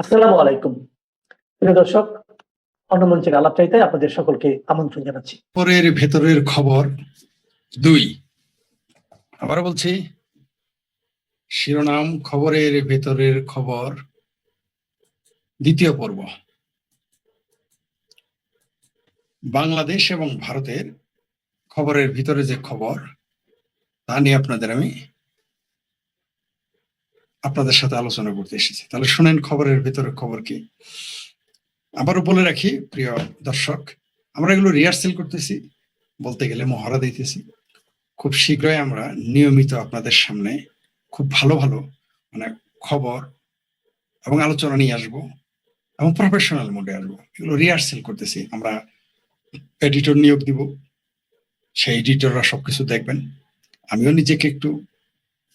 আসসালামু আলাইকুম। প্রিয় দর্শক, অন্যমঞ্চের আলাপচারিতায় আপনাদের সকলকে আমন্ত্রণ জানাচ্ছি। খবরের ভেতরের খবর ২। আবার বলছি, শিরোনাম খবরের ভেতরের খবর, দ্বিতীয় পর্ব। বাংলাদেশ এবং ভারতের খবরের ভিতরে যে খবর, তা নিয়ে আপনাদের সাথে আলোচনা করতে এসেছি। তাহলে শুনেন খবরের ভেতরের খবর কি। আবারও বলে রাখি প্রিয় দর্শক, আমরা এগুলো রিহার্সেল করতেছি, বলতে গেলে মহড়া দিতেছি। খুব শীঘ্রই আমরা নিয়মিত আপনাদের সামনে খুব ভালো ভালো খবর এবং আলোচনা নিয়ে আসবো এবং প্রফেশনাল মোডে আসবো। এগুলো রিহার্সেল করতেছি। আমরা এডিটর নিয়োগ দিব, সেই এডিটররা সবকিছু দেখবেন। আমিও নিজেকে একটু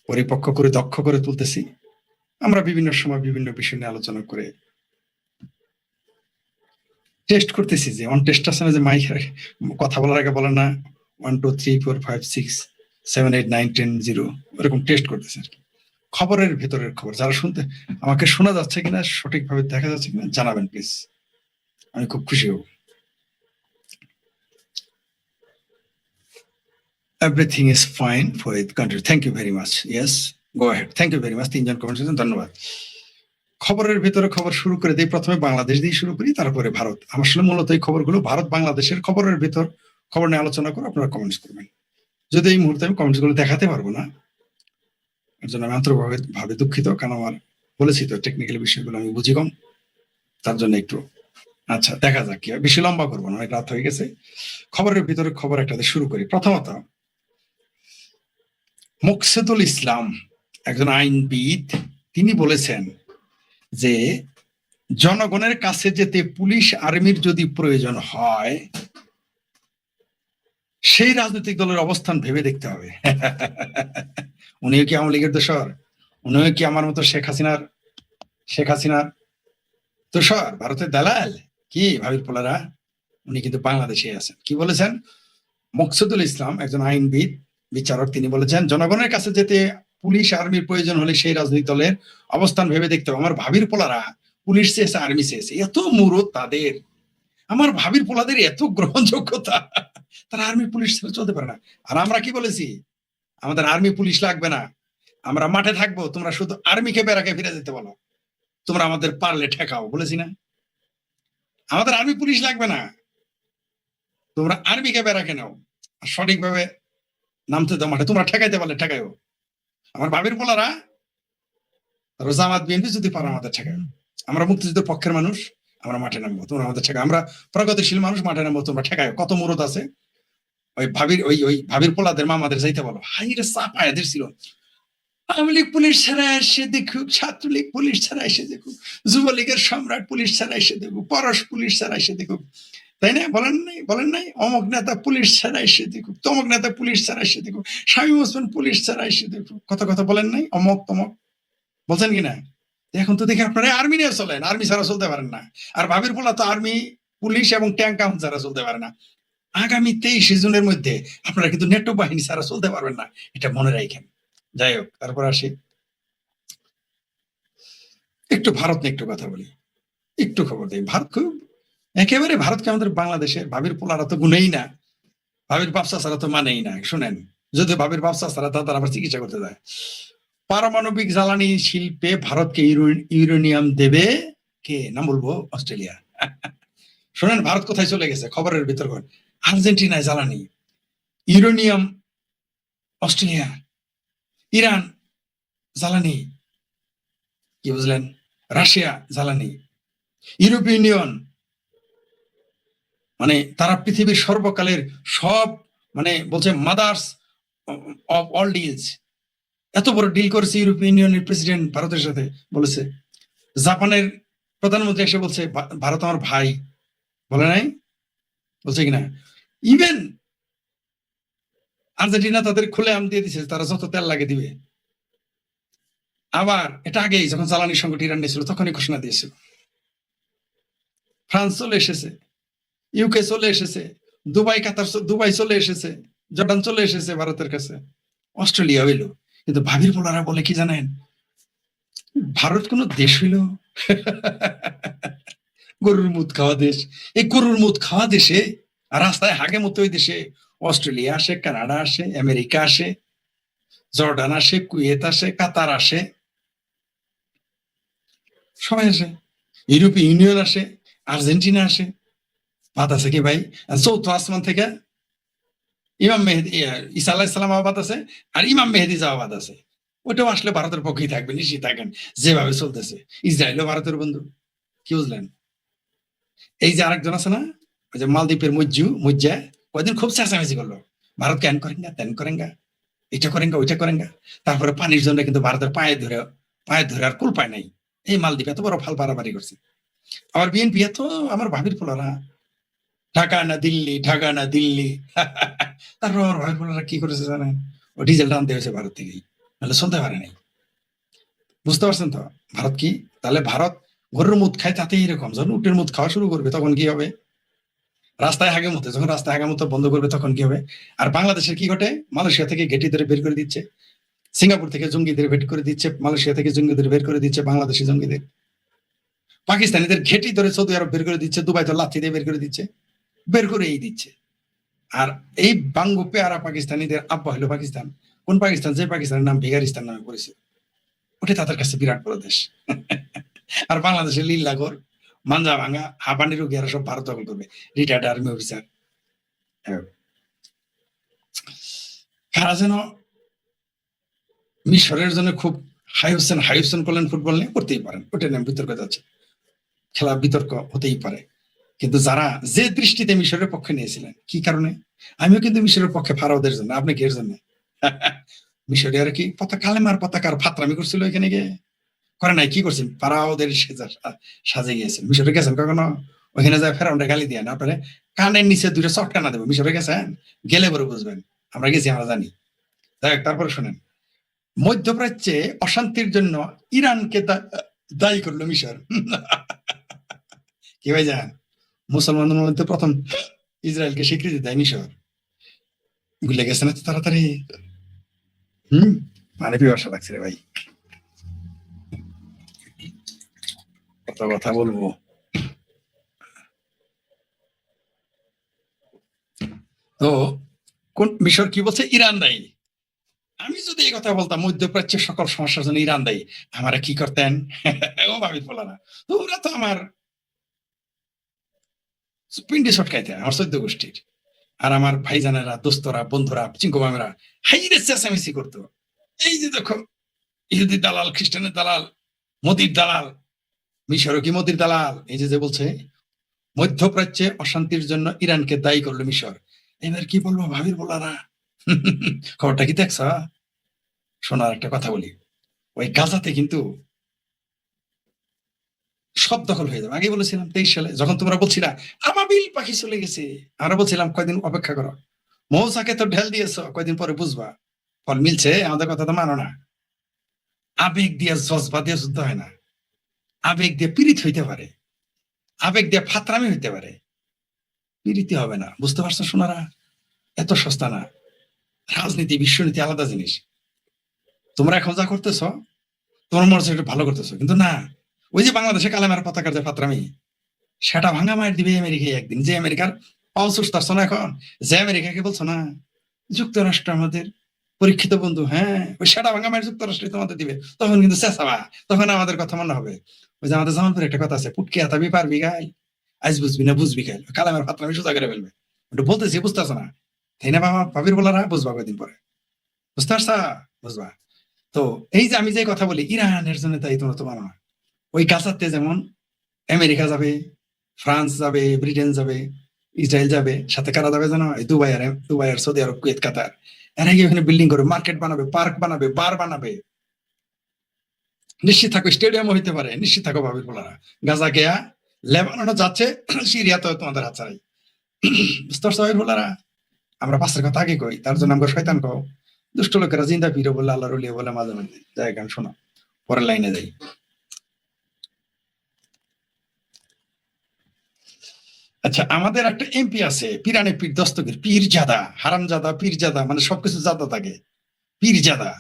পরিপক্ক করে দক্ষ করে তুলতেছি। আমরা বিভিন্ন সময় বিভিন্ন বিষয় নিয়ে আলোচনা করে টেস্ট করতেছি, যে অন টেস্ট আছে না, যে মাইক কথা বলার আগে বলে না 1 2 3 4 5 6 7 8 9 10 0, এরকম টেস্ট করতেছি আর কি। খবরের ভেতরের খবর, যারা শুনতে আমাকে শোনা যাচ্ছে কিনা, সঠিকভাবে দেখা যাচ্ছে কিনা জানাবেন প্লিজ, আমি খুব খুশি হব। Everything is fine for the country. Thank you very much. Yes, go ahead. Thank you very much. 3 জন কমেন্ট করেছেন, ধন্যবাদ। খবরের ভেতরে খবর শুরু করে দেই। প্রথমে বাংলাদেশ দিয়ে শুরু করি, তারপরে ভারত। আমার আসলে মূলত এই খবরগুলো ভারত বাংলাদেশের খবরের ভেতর খবর নিয়ে আলোচনা করে আপনারা কমেন্টস করবেন। যদি এই মুহূর্তে আমি কমেন্টস গুলো দেখাতে পারবো না, এর জন্য আমি আন্তরিকভাবে দুঃখিত, কারণ আমার বলেছি তো টেকনিক্যাল বিষয়গুলো আমি বুঝি কম, তার জন্য একটু আচ্ছা দেখা যাক কি হয়। বেশি লম্বা করবো না, অনেক রাত হয়ে গেছে। খবরের ভিতরে খবর একটা শুরু করি। প্রথমত, মোকসেদুল ইসলাম, একজন আইনবিদ, তিনি বলেছেন যে জনগণের কাছে যেতে পুলিশ আর্মির যদি প্রয়োজন হয়, সেই রাজনৈতিক দলের অবস্থান ভেবে দেখতে হবে। উনিও কি আওয়ামী লীগের দোসর? উনিও কি আমার মতো শেখ হাসিনার দোসর, ভারতের দালাল? কি ভাবির পোলারা, উনি কিন্তু বাংলাদেশে আছেন। কি বলেছেন মোকসেদুল ইসলাম, একজন আইনবিদ বিচারক, তিনি বলেছেন জনগণের কাছে যেতে পুলিশ আর্মির প্রয়োজন হলে সেই রাজনৈতিক দলের অবস্থান ভেবে দেখতে হবে। আমার ভাবির পোলারা পুলিশ চেয়েছে, আর্মি চেয়েছে, এত মুরত তাদের। আমার ভাবির পোলাদের এত গ্রহণযোগ্যতা, তারা আর্মি পুলিশ ছেড়ে চলতে পারে না। আর আমরা কি বলেছি, আমাদের আর্মি পুলিশ লাগবে না, আমরা মাঠে থাকবো, তোমরা শুধু আর্মিকে বেড়াকে ফিরে যেতে বলো, তোমরা আমাদের পারলে ঠেকাও, বলেছি না? আমাদের আর্মি পুলিশ লাগবে না, তোমরা আর্মিকে বেড়াকে নাও, সঠিকভাবে নামতে দাও মাঠে, তোমরা ঠেকাইতে পারলে ঠেকাইও। আমার ভাবির পোলারা জামাত বিএনপি যদি পারো আমাদের ঠেকাইও। আমরা মুক্তিযুদ্ধের পক্ষের মানুষ, আমরা মাঠে নামবো, তোমরা আমাদের ঠেকাও। আমরা প্রগতিশীল মানুষ, মাঠে নামবো, তোমরা ঠেকাইও। কত মুরত আছে ওই ভাবির পোলাদের মামাদের যাইতে বলো। হাই রে চাপা এদের ছিল, আওয়ামী লীগ পুলিশ ছাড়া এসে দেখুক, ছাত্রলীগ পুলিশ ছাড়া এসে দেখুক, যুবলীগের সম্রাট পুলিশ ছাড়া এসে দেখুক, পরশ পুলিশ ছাড়া এসে দেখুক, তাই না? বলেন নাই অমুক নেতা পুলিশ ছাড়া এসে দেখুক, তমক নেতা পুলিশ ছাড়া এসে দেখুক, শামীম ওসমান পুলিশ ছাড়া এসে দেখুক, কথা বলেন নাই? অমক তমক বলছেন কিনা? এখন তো দেখি আপনারা আর্মি নিয়ে চলেন, আর্মি ছাড়া চলতে পারেন না। আর ভাবির পোলা তো আর্মি পুলিশ এবং ট্যাঙ্ক কাউন্ট ছাড়া চলতে পারে না। আগামী 23 জুনের মধ্যে আপনারা কিন্তু নেটো বাহিনী ছাড়া চলতে পারবেন না, এটা মনে রাখেন। যাই হোক, তারপর আসি একটু ভারত নিয়ে একটু কথা বলি, একটু খবর দিই। ভারত খুব একেবারে, ভারতকে আমাদের বাংলাদেশের ভাবির পোলারা তো গুনেই না, ভাবির ব্যবসা ছাড়া তো মানেই না। শুনেন, যদি ভাবির ব্যবসা ছাড়া তারা আবার চিকিৎসা করতে যায়। পারমাণবিক জ্বালানি শিল্পে ভারতকে ইউরেনিয়াম দেবে কে? নাম বলবো, অস্ট্রেলিয়া। শোনেন, ভারত কোথায় চলে গেছে খবরের ভিতর, আর্জেন্টিনায় জ্বালানি, ইউরেনিয়াম অস্ট্রেলিয়া, ইরান জ্বালানি, কি বুঝলেন, রাশিয়া জ্বালানি, ইউরোপীয় ইউনিয়ন, মানে তারা পৃথিবীর সর্বকালের সব, বলছে মাদার্স অফ অল ডিলস। এত বড় ডিল করেছে ইউরোপীয় ইউনিয়নের প্রেসিডেন্ট ভারতের সাথে, বলেছে। জাপানের প্রধানমন্ত্রী এসে বলছে ভারত আমার ভাই, বলে নাই? বলছে কিনা? ইভেন আর্জেন্টিনা তাদের খুলে আম দিয়ে দিচ্ছে, তারা যত তেল লাগে দিবে। আবার এটা আগেই যখন জ্বালানি সংকট ইরান নিয়েছিল তখনই ঘোষণা দিয়েছিল। ফ্রান্স চলে এসেছে, ইউকে চলে এসেছে, দুবাই চলে এসেছে, জর্ডান চলে এসেছে ভারতের কাছে, অস্ট্রেলিয়া হইল। কিন্তু ভাবির পোলারা বলে কি জানেন, ভারত কোন দেশ হইল গরুর মুদ খাওয়া দেশ। এই গরুর মুদ খাওয়া দেশে আর রাস্তায় হাগে মতো ওই দেশে অস্ট্রেলিয়া আসে, কানাডা আসে, আমেরিকা আসে, জর্ডান আসে, কুয়েত আসে, কাতার আসে, সবাই আসে, ইউরোপীয় ইউনিয়ন আসে, আর্জেন্টিনা আসে। বাদ আছে কি ভাই? আর চৌথ আসমান থেকে ইমাম মেহেদি ঈসা আলাহ ইসলাম আবাদ আছে, আর ইমাম মেহেদি যাওয়াবাদ আছে। ওইটাও আসলে ভারতের পক্ষেই থাকবে, নিশ্চিত থাকেন, যেভাবে চলতেছে। ইসরায়েলও ভারতের বন্ধু, কি বুঝলেন? এই যে আরেকজন আছে না, ওই যে মালদ্বীপের মুজ্জা, কয়দিন খুব চেঁচামেচি করলো, ভারত কেন করেন গা, তেন করেন গা, এটা করেন গা, ওইটা করেন গা। তারপরে পানির জন্য কিন্তু ভারতের পায়ে ধরে আর কুল পায় নাই। এই মালদ্বীপ এত বড় ফাল বাড়াবাড়ি করছে। আবার বিএনপি এত, আমার ভাবির পোলারা, ঢাকা না দিল্লি, ঢাকা না দিল্লি। তারপর আমার ভাবির পোলারা কি করেছে জানেন? ও ডিজেল আনতে হয়েছে ভারত থেকেই, নাহলে চলতে পারে নাই। বুঝতে পারছেন তো ভারত কি? তাহলে ভারত গরুর মুদ খায়, তাতে এরকম। যখন উটের মুদ খাওয়া শুরু করবে তখন কি হবে? রাস্তায় হাগে মতো, যখন রাস্তায় হাগে মতো বন্ধ করবে তখন কি হবে? আর বাংলাদেশের কি ঘটে? মালয়েশিয়া থেকে ঘেঁটি ধরে বের করে দিচ্ছে, সিঙ্গাপুর থেকে জঙ্গিদের বের করে দিচ্ছে, মালয়েশিয়া থেকে জঙ্গিদের বের করে দিচ্ছে, বাংলাদেশি জঙ্গিদের, পাকিস্তানিদের ঘেঁটি ধরে সৌদি আরব বের করে দিচ্ছে, দুবাই তো লাথি দিয়ে বের করে দিচ্ছে, বের করে এই দিচ্ছে। আর এই বাঙ্গু পেয়ারা পাকিস্তানিদের আব্বা হলো পাকিস্তান। কোন পাকিস্তান? যে পাকিস্তানের নাম ভিগারিস্তান নামে পরিচিত। ওটা তাদের কাছে বিরাট বড় দেশ। আর বাংলাদেশের লীলাগর, মাঞ্জা ভাঙা, হাঁপানি রোগী, এরা সব ভারত দখল করবে, রিটায়ার্ড আর্মি অফিসার। কারা যেন মিশরের জন্য খুব হাই হোসেন করলেন ফুটবল নিয়ে, করতেই পারেন, ওটা নিয়ে বিতর্ক যাচ্ছে, খেলা বিতর্ক হতেই পারে। কিন্তু যারা যে দৃষ্টিতে মিশরের পক্ষে নিয়েছিলেন, কি কারণে? আমিও কিন্তু মিশরের পক্ষে, ফারাওদের জন্য। আপনি কি এর জন্য? মিশরীয়রা কি কালেমার পতাকার ফাতরামি করছিল এখানে গিয়ে? করে নাই, কি করছেন? ফারাওদের সাজে গিয়েছেন। মিশরে গেছেন কখনো? ওইখানে যায় ফেরাউনটা গালি দিয়ে না, আপনারা কানের নিচে দুটো চটকানা দেবো। মিশরে গেছেন? গেলে পরে বুঝবেন। আমরা গেছি, আমরা জানি। যাই, তারপরে শোনেন, মধ্যপ্রাচ্যে অশান্তির জন্য ইরানকে দায়ী করলো মিশর। কি ভাই যান, মুসলমানদের মধ্যে প্রথম ইসরায়েলকে স্বীকৃতি দেয় মিশর। ভুলে গেছে না তো তাড়াতাড়ি? মানে পিপাসা লাগছে রে ভাই, কত কথা বলবো। তো কোন মিশর কি বলছে? ইরান দায়ী। আমি যদি এই কথা বলতাম মধ্যপ্রাচ্যের সকল সমস্যার জন্য ইরান দায়ী, আমারা কি করতেন? ও ভাবি বলা না, তোমরা তো আমার পিন্ডি ছটকাইতে, আমার 14 গোষ্ঠীর। আর আমার ভাইজানেরা, দোস্তরা, বন্ধুরা, চিঙ্কু মামেরা হাইরে চেঁচামেচি করতো। এই যে দেখো, ইহুদি দালাল, খ্রিস্টানের দালাল, মোদির দালাল। মিশরও কি মোদির দালাল? এই যে বলছে মধ্যপ্রাচ্যে অশান্তির জন্য ইরানকে দায়ী করলো মিশর। এবার কি বলবো ভাবির বলারা? খবরটা কি দেখছ? শোনার একটা কথা বলি, ওই গাজাতে কিন্তু সব দখল হয়ে যাবে। আগে বলেছিলাম 23 সালে, যখন তোমরা বলছিলা আবাবিল পাখি চলে গেছে, আমরা বলছিলাম কয়দিন অপেক্ষা করো, মৌসাকে তো ঢেল দিয়েছ, কয়দিন পরে বুঝবা। ফল মিলছে, আমাদের কথা তো মানো না। আবেগ দিয়ে, জজবা দিয়ে যুদ্ধ হয় না, আবেগ দিয়ে পীড়িত হইতে পারে, আবেগ দিয়ে ফাতরামি হইতে পারে, পীড়িতি হবে না। বুঝতে পারছো শোনারা? এত সস্তা না। রাজনীতি, বিশ্বনীতি আলাদা জিনিস। তোমরা এখন যা করতেছ, তোমার মনে হচ্ছে একটু ভালো করতেছো, কিন্তু না। ওই যে বাংলাদেশে কালেমার পতাকার যে ফাতরামি, সেটা ভাঙা মায়ের দিবে আমেরিকায় একদিন। যে আমেরিকার পাউসুস তারছ না এখন, যে আমেরিকাকে বলছো না যুক্তরাষ্ট্র আমাদের পরীক্ষিত বন্ধু, হ্যাঁ, ওই সেটা ভাঙা মায়ের যুক্তরাষ্ট্র তোমাদের দিবে, তখন কিন্তু চেঁচাবা, তখন আমাদের কথা মনে হবে। ওই যে আমাদের জামালপুরে একটা কথা আছে, পুটকে আতাবি পারবি গাই, আজ বুঝবি না বুঝবি গাই, কালামের ফাতরামি সোজা করে ফেলবে। ওটা বলতেছি, বুঝতেছ না? তাই না বাবা? ভাবির বলারা বুঝবা কয়দিন পরে, বুঝতে পারছা? বুঝবা। তো এই যে আমি যে কথা বলি, ইরানের জন্য তাই তোমরা তো মানো না। ওই গাজাতে যেমন আমেরিকা যাবে, ফ্রান্স যাবে, ব্রিটেন যাবে, ইসরায়েল যাবে, সাথে কারা যাবে জানো? এই দুবাই আর সৌদি আরব, কুয়েত, কাতার। এরা গিয়ে ওখানে বিল্ডিং করবে, মার্কেট বানাবে, পার্ক বানাবে, বার বানাবে। নিশ্চিত থাকো, স্টেডিয়াম হইতে পারে, নিশ্চিত থাকো ভাবির বলারা। গাজা গেয়া লেবাননও যাচ্ছে, সিরিয়া তো তোমাদের হাত ছাড়াই। বুঝতে পারছো ভাবির বলারা? আমরা পাঁচের কথা আগে কই, তার জন্য আমরা শয়তান কও। দুষ্ট লোকেরা জিন্দা পীর বলে, আল্লাহ রলিয়া বলে, মাঝে মাঝে যাই গান শোনো। পরের লাইনে যাই। আচ্ছা, আমাদের একটা এমপি আছে, পিরানে পীর দস্তগীর, পীর জাদা, হারাম জাদা, পীর জাদা, মানে সবকিছু জাদা থাকে। পীর জাদা,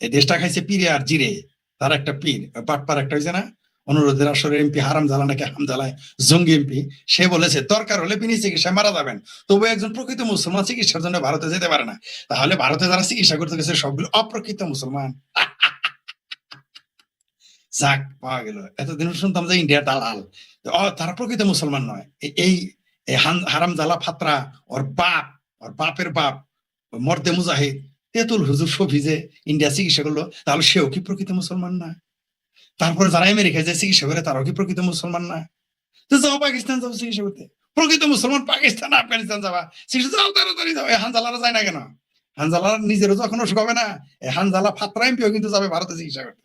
এই দেশটা খাইছে পীরে আর জিরে। তার একটা পীর, বাটপার একটা হয়েছে না, অনুরোধের আসরের এমপি হারাম জ্বালা নাকি হামজালায় জঙ্গি এমপি, সে বলেছে দরকার হলে বিনি চিকিৎসায় মারা যাবেন, তবু একজন প্রকৃত মুসলমান চিকিৎসার জন্য ভারতে যেতে পারে না। তাহলে ভারতে যারা চিকিৎসা করতে গেছে সবগুলো অপ্রকৃত মুসলমান। যাক, পাওয়া গেল। এতদিন শুনতাম যে ইন্ডিয়া দালাল, তারা প্রকৃত মুসলমান নয়। এই হারাম জালা ফাত্রা, ওর বাপের বাপ মর্দে মুজাহিদ তেতুল হুজুর শফি যে ইন্ডিয়া চিকিৎসা করলো, তাহলে সেও কি প্রকৃত মুসলমান না? তারপরে যারা আমেরিকায় যে চিকিৎসা করে তারাও কি প্রকৃত মুসলমান না? তো যাও পাকিস্তান যাও চিকিৎসা করতে, প্রকৃত মুসলমান পাকিস্তান আফগানিস্তান যাবা চিকিৎসা, যাও তাড়াতাড়ি যাও। এই হানজালারা যায় না কেন? হানজালার নিজেরও যখন অসুখ হবে না, এই হানজালা ফাত্রা এমপিও কিন্তু যাবে ভারতে চিকিৎসা করতে,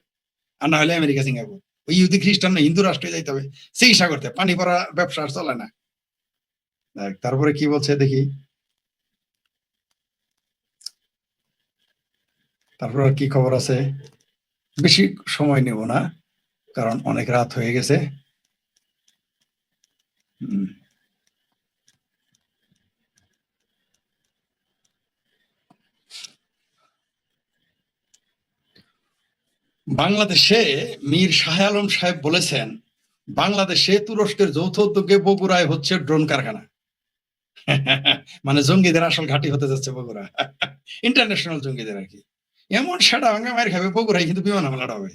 আর না হলে আমেরিকা সিঙ্গাপুর। ওই ইহুদি খ্রিস্টান না হিন্দু রাষ্ট্রে যাইতে হবে চিকিৎসা করতে, পানি পড়া ব্যবসা আর চলে না। তারপরে কি বলছে দেখি, তারপর আর কি খবর আছে? বেশি সময় নেব না, কারণ অনেক রাত হয়ে গেছে। বাংলাদেশে মীর শাহ আলম সাহেব বলেছেন, বাংলাদেশে তুরস্কের যৌথ উদ্যোগে বগুড়ায় হচ্ছে ড্রোন কারখানা। মানে জঙ্গিদের আসল ঘাঁটি হতে যাচ্ছে বগুড়া, ইন্টারন্যাশনাল জঙ্গিদের আর কি। এমন সেটা ভাঙা মায়ের খাবে বগুড়ায়, কিন্তু বিমান হামলাটা হবে।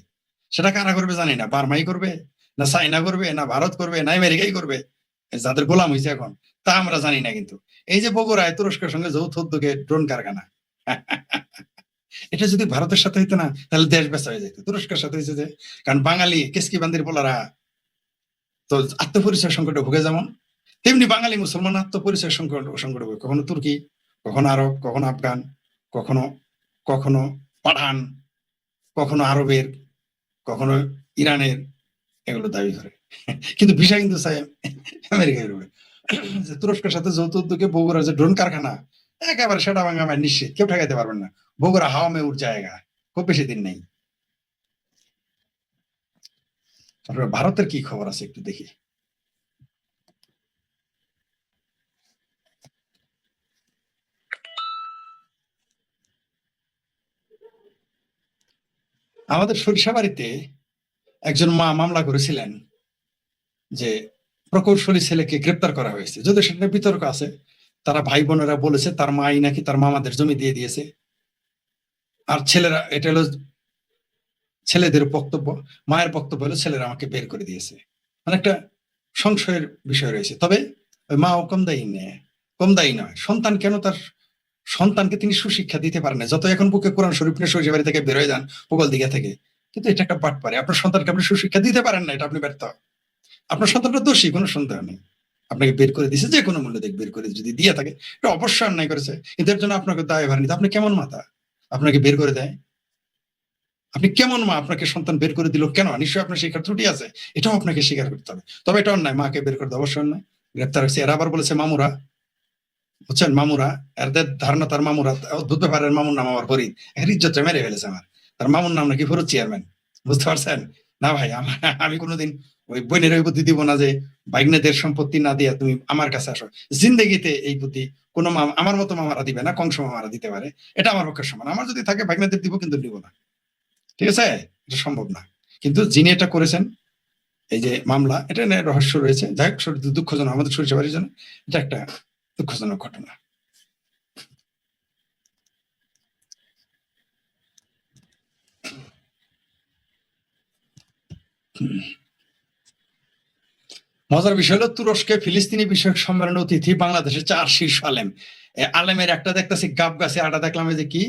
সেটা কারা করবে জানি না, বার্মাই করবে না চাইনা করবে না ভারত করবে না আমেরিকাই করবে, যাদের গোলাম হয়েছে এখন, তা আমরা জানি না। কিন্তু এই যে বগুড়ায় তুরস্কের সঙ্গে যৌথ উদ্যোগে ড্রোন কারখানা, এটা যদি ভারতের সাথে হইতো না তাহলে দেশ বেচা হয়ে যেত। তুরস্কের সাথে হয়েছে যে, কারণ বাঙালি কেসকি বান্দির পোলারা তো আত্মপরিচয় সংকটে ভুগে, যেমন তেমনি বাঙালি মুসলমান আত্মপরিচয় সংকটে ভুগে। কখনো তুর্কি, কখনো আরব, কখনো আফগান, কখনো কখনো পাঠান, কখনো আরবের, কখনো ইরানের, এগুলো দাবি করে। কিন্তু ভিসা কিন্তু চাই আমেরিকায় রবে। তুরস্কের সাথে যৌথ উদ্যোগে বগুড়া যে ড্রোন কারখানা, একেবারে সেটা ভাঙা আমার নিশ্চিত, কেউ ঠেকাইতে পারবেন না। বগুড়া হাওয়া মে উঠ জায়গা, খুব বেশি দিন নেই। তারপরে ভারতের কি খবর আছে একটু দেখি। আমাদের সরিষাবাড়িতে একজন মা মামলা করেছিলেন যে প্রকৌশলী ছেলেকে গ্রেপ্তার করা হয়েছে, যদিও সেটা বিতর্ক আছে। তারা ভাই বোনেরা বলেছে তার মাই নাকি তার মামাদের জমি দিয়ে দিয়েছে, আর ছেলেরা, এটা হলো ছেলেদের বক্তব্য, মায়ের বক্তব্য হলো ছেলেরা আমাকে বের করে দিয়েছে। মানে একটা সংশয়ের বিষয় রয়েছে। তবে ওই মাও কম দায়ী নয়। সন্তান কেন তার সন্তানকে তিনি সুশিক্ষা দিতে পারেন না, যত এখন বুকে কোরআন শরীফ নিয়ে সরিষা বাড়ি থেকে বের হয়ে যান পোকল দিঘা থেকে, কিন্তু এটা একটা বাটপারে। আপনার সন্তানকে আপনি সুশিক্ষা দিতে পারেন না, এটা আপনি ব্যর্থ। আপনার সন্তানটা দোষী, কোনো সন্দেহ নেই। আপনাকে বের করে দিয়েছে যে কোনো মূল্য দেখ, বের করে যদি দিয়ে থাকে এটা অবশ্যই অন্যায় করেছে, কিন্তু এর জন্য আপনাকে দায় ভার নিতে। আপনি কেমন মাতা, আপনাকে বের করে দেয়? আপনি কেমন মা, আপনাকে সন্তান বের করে দিল কেন? নিশ্চয়ই আপনার শিক্ষার ত্রুটি আছে, এটাও আপনাকে স্বীকার করতে হবে। তবে এটা অন্যায়, মাকে বের করে দেওয়া অবশ্যই অন্যায়। গ্রেপ্তার হয়েছে। এরা আবার বলেছে মামুরা, বুঝছেন, মামুরা, এদের ধারণা তার মামুরা অদ্ভুত ব্যাপারের মামুর নাম আমার ফরিদ, এর ইজ্জতটা মেরে ফেলেছে আমার। তার মামুর নাম নাকি ফরিদ চেয়ারম্যান, বুঝতে পারছেন? না ভাই, আমি কোনোদিন ওই বোনের ওই বুদ্ধি দিব না যে বাইগনেদের সম্পত্তি না দিয়া তুমি আমার কাছে আসো। জিন্দগিতে এই বুদ্ধি কোনো আমার মতো মামারা দিবে না, কংস মামারা দিতে পারে, এটা আমার পক্ষে সমান। আমার যদি থাকে বাইগনেদের দিব, কিন্তু দিব না, ঠিক আছে? এটা সম্ভব না। কিন্তু যিনি এটা করেছেন, এই যে মামলা, এটা নিয়ে রহস্য রয়েছে। যাই হোক, দুঃখজনক আমাদের সরিষাবাড়ির জন্য এটা একটা দুঃখজনক ঘটনা। মজার বিষয় হলো, তুরস্কে ফিলিস্তিনি বিষয়ক সম্মেলনের অতিথি বাংলাদেশের 4 শীর্ষ আলেম। আলেমের একটা দেখতেছি গাব গাছি, আটা দেখলাম এই যে কি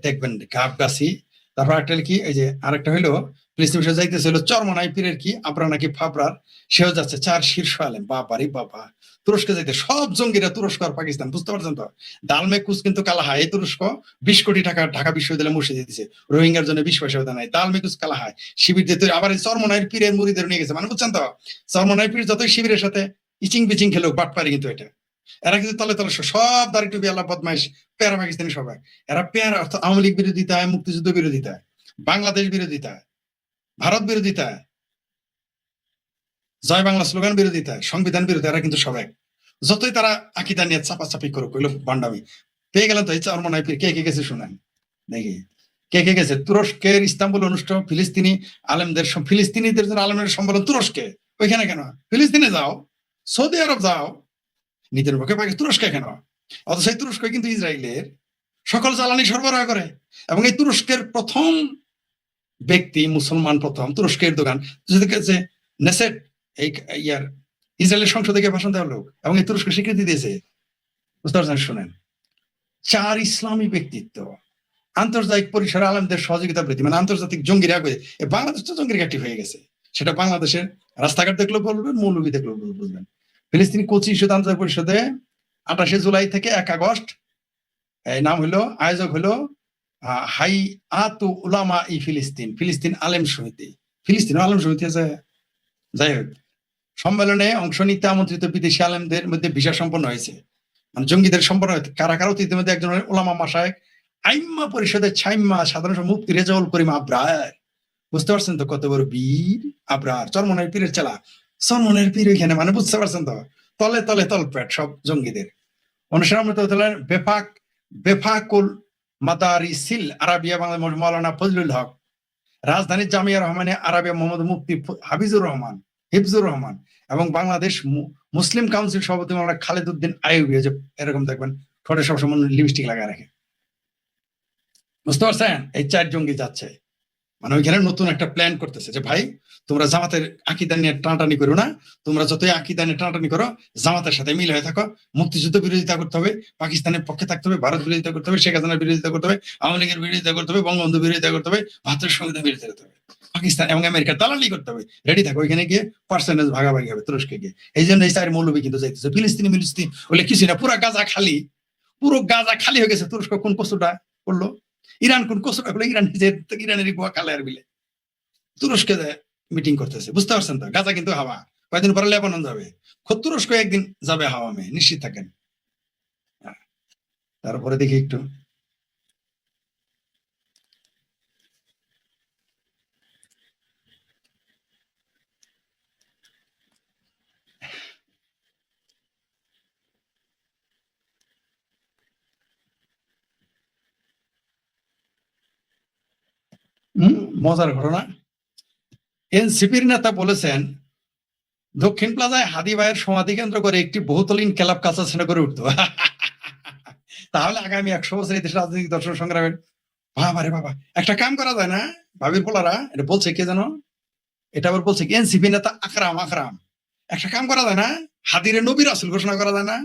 দেখবেন গাব গাছি। তারপর একটা কি, এই যে আরেকটা হইলো ফিলিস্তিন বিষয় যাইতেছে হলো চরমনাই পীরের কি আপরা নাকি ফাবরার, সেও যাচ্ছে। 4 শীর্ষ আলেম, বাবারি বাবা। তুরস্কে যাইতে সব জঙ্গিরা তুরস্ক আর পাকিস্তান, বুঝতে পারছেন তো? দালমে কুচ কিন্তু কালাহায়। এই তুরস্ক 20 কোটি টাকা ঢাকা বিশ্ববিদ্যালয়ে মসজিদে দিয়েছে, রোহিঙ্গার জন্য 20 পয়সা দেয় নাই। দালমে কুচ কালাহায় শিবির দিতে, আবার এই চরমনাইয়ের পীরের মুরিদের নিয়ে গেছে, মানে বুঝছেন তো? চরমনাইয়ের পীর যতই শিবিরের সাথে ইচিং বিচিং খেলেও বাট পারে, কিন্তু এটা এরা কিন্তু তলে তলে সব দাড়ি টুপি আল্লাহ বদমাইশ প্যারা পাকিস্তানি সবাই। এরা প্যারা অর্থ আওয়ামী লীগ বিরোধিতা, মুক্তিযুদ্ধ বিরোধিতা, বাংলাদেশ বিরোধিতা, ভারত বিরোধিতা, জয় বাংলা স্লোগান বিরোধিতা, সংবিধান বিরোধিতা, এরা কিন্তু সবাই। যতই তারা আকিদা নিয়ে চাপাচাপি করুক, কইলো বান্ডামি। পেয়ে গেলেন তো এই চরমনাই পীর, কে কে গেছে শুনেন দেখি। কে কে গেছে? তুরস্কের ইস্তাম্বুল অনুষ্ঠেয় ফিলিস্তিনি আলেমদের ফিলিস্তিনিদের জন্য আলেমের সম্মেলন তুরস্কে, ওইখানে কেন? ফিলিস্তিনে যাও, সৌদি আরব যাও, নিজের পক্ষে পাকে তুরস্কে কেন? অথচ এই তুরস্ক কিন্তু ইসরায়েলের সকল জ্বালানি সরবরাহ করে, এবং এই তুরস্কের প্রথম ব্যক্তি মুসলমান প্রথম তুরস্কের দোকান যে নেসেট, এই ইয়ার ইসরায়েলের সংসদে গিয়ে ভাষণ দেওয়ার লোক, এবং এই তুরস্ক স্বীকৃতি দিয়েছে। বুঝতে পারছেন? শুনেন, 4 ইসলামী ব্যক্তিত্ব আন্তর্জাতিক পরিসরে আলেমদের সহযোগিতা বৃদ্ধি, মানে আন্তর্জাতিক জঙ্গিরা বাংলাদেশ তো জঙ্গির ঘাঁটি হয়ে গেছে, সেটা বাংলাদেশের রাস্তাঘাট দেখলেও বলবেন, মৌলবী দেখলেও বুঝবেন। ফিলিস্তিনি কোচি ইস্যুতে আন্তর্জাতিক পরিষদে 28 জুলাই থেকে 1 আগস্ট এই নাম হলো, আয়োজক হলো হাই আতু উলামা ই ফিলিস্তিন, ফিলিস্তিন আলেম সমিতি। ফিলিস্তিন আলেম সমিতি আছে। যাই হোক, সম্মেলনে অংশ নিতে আমন্ত্রিত বিদেশি আলেমদের মধ্যে ভিসা সম্পন্ন হয়েছে, মানে জঙ্গিদের সম্পন্ন হয়েছে কারা কারা? অতীতের মধ্যে একজন ওলামা মাসায়েক, আইম্মা পরিষদের ছাইম্মা সাধারণ মুফতি রেজাউল করিম আবরার। বুঝতে পারছেন তো কত বড় বীর আবরার, চরমনের পীরের চেলা, চরমনের পীর ওইখানে, মানে বুঝতে পারছেন তো, তলে তলে তলপেট সব জঙ্গিদের। অনুষ্ঠানে বেফাকুল মাদারিসিল আরাবিয়া বাংলা মাওলানা ফজলুল হক, রাজধানীর জামিয়া রহমানে আরাবিয়া মোহাম্মদ মুফতি হিফজুর রহমান এবং বাংলাদেশ মুসলিম কাউন্সিল সভাপতি মাওলানা খালেদ উদ্দিন আইয়ুবী, যে এরকম দেখবেন ঠোঁটে সবসময় লিপস্টিক লাগায় রাখে। বুঝতে পারছেন? এই 4 জঙ্গি যাচ্ছে, মানে ওইখানে নতুন একটা প্ল্যান করতেছে যে ভাই তোমরা জামাতের আকীদা নিয়ে টানাটানি করো না, তোমরা যতই আকীদা নিয়ে টানাটানি করো জামাতের সাথে মিল হয়ে থাকো, মুক্তিযুদ্ধ বিরোধিতা করতে হবে, পাকিস্তানের পক্ষে থাকতে হবে, ভারত বিরোধিতা করতে হবে, শেখ হাসিনার বিরোধিতা করতে হবে, আওয়ামী লীগের বিরোধিতা করতে হবে, বঙ্গবন্ধু বিরোধিতা করতে হবে, ভারতের সংবিধান বিরোধিতা করতে হবে, পাকিস্তান এবং আমেরিকার দালালি করতে হবে। রেডি থাকো, ওইখানে গিয়ে পার্সেন্টেজ ভাগাভাগি হবে তুরস্কে গিয়ে। এই জন্য এই 4 মৌলবী কিন্তু যাইতেছে। ফিলিস্তিনি বলে কিছু না, পুরো গাজা খালি হয়ে গেছে। তুরস্ক কোন কসুটা করলো? ইরান কোন কসুটা করলো? ইরানের গোয়া খালের বিলে তুরস্কে মিটিং করতেছে। বুঝতে পারছেন তো? গাজা কিন্তু হাওয়া, কয়েকদিন পরে লেবানন যাবে, তুরস্ক একদিন যাবে হাওয়া মে, নিশ্চিত থাকেন। তারপরে দেখি একটু মজার ঘটনা। এনসিপির নেতা বলেছেন দক্ষিণ প্লাজায় হাদি ভাইয়ের সমাধি কেন্দ্র করে একটি বহুতলীন ক্লাব কাঁচাছেনা করে উঠতো। তাহলে আগামী 100 বছর এই দেশের রাজনৈতিক দর্শন সংগ্রামের বাবা রে বাবা, একটা কাম করা যায় না? ভাবির পোলারা এটা বলছে, কে জানো? এটা আবার বলছে এনসিপি নেতা আকরাম, একটা কাম করা যায় না? হাদিরে নবী রাসূল ঘোষণা করা যায় না?